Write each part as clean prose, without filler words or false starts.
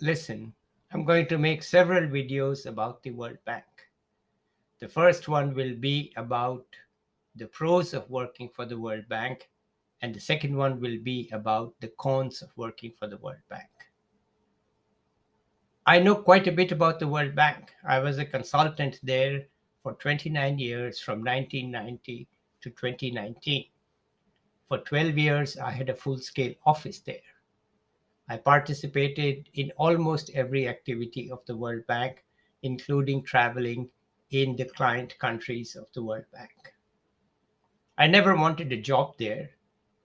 Listen, I'm going to make several videos about the World Bank. The first one will be about the pros of working for the World Bank, and the second one will be about the cons of working for the World Bank. I know quite a bit about the World Bank. I was a consultant there for 29 years from 1990 to 2019. For 12 years, I had a full scale office there. I participated in almost every activity of the World Bank, including traveling in the client countries of the World Bank. I never wanted a job there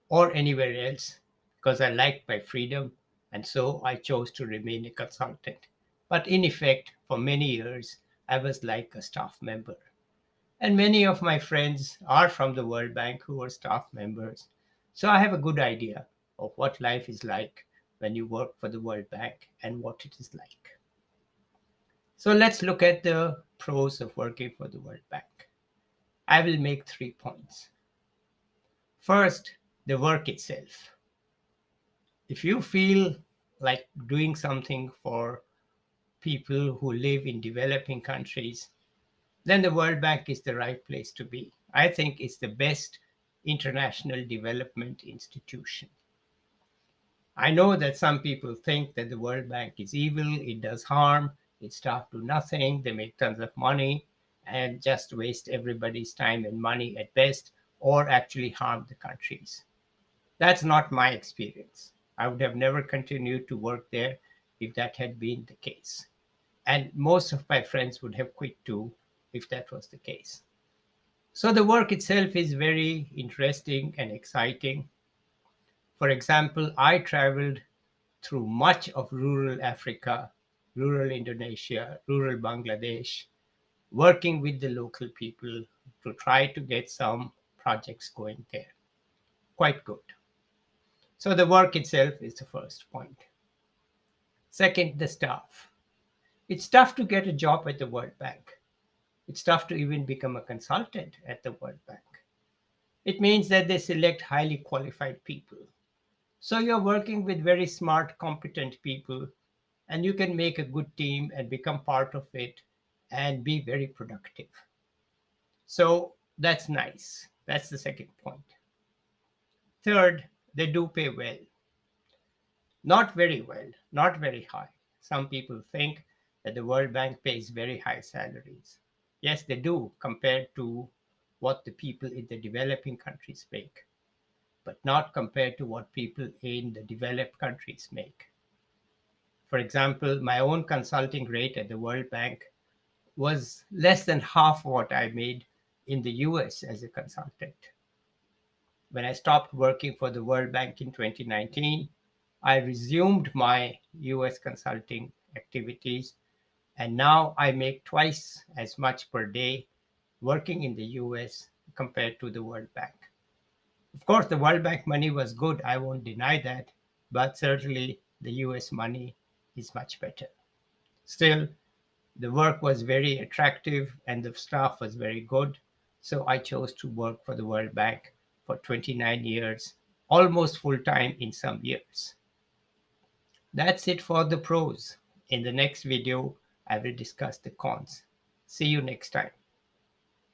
or anywhere else because I liked my freedom, and so I chose to remain a consultant. But in effect, for many years, I was like a staff member. And many of my friends are from the World Bank who are staff members. So I have a good idea of what life is like when you work for the World Bank and what it is like. So let's look at the pros of working for the World Bank. I will make 3 points. First, the work itself. If you feel like doing something for people who live in developing countries, then the World Bank is the right place to be. I think it's the best international development institution. I know that some people think that the World Bank is evil, it does harm, its staff do nothing, they make tons of money and just waste everybody's time and money at best, or actually harm the countries. That's not my experience. I would have never continued to work there if that had been the case. And most of my friends would have quit too if that was the case. So the work itself is very interesting and exciting. For example, I traveled through much of rural Africa, rural Indonesia, rural Bangladesh, working with the local people to try to get some projects going there. Quite good. So the work itself is the first point. Second, the staff. It's tough to get a job at the World Bank. It's tough to even become a consultant at the World Bank. It means that they select highly qualified people. So you're working with very smart, competent people, and you can make a good team and become part of it and be very productive. So that's nice. That's the second point. Third, they do pay well. Not very well, not very high. Some people think that the World Bank pays very high salaries. Yes, they do compared to what the people in the developing countries make, but not compared to what people in the developed countries make. For example, my own consulting rate at the World Bank was less than half what I made in the US as a consultant. When I stopped working for the World Bank in 2019, I resumed my US consulting activities, and now I make twice as much per day working in the US compared to the World Bank. Of course, the World Bank money was good, I won't deny that, but certainly the US money is much better. Still, the work was very attractive and the staff was very good, so I chose to work for the World Bank for 29 years, almost full time in some years. That's it for the pros. In the next video, I will discuss the cons. See you next time.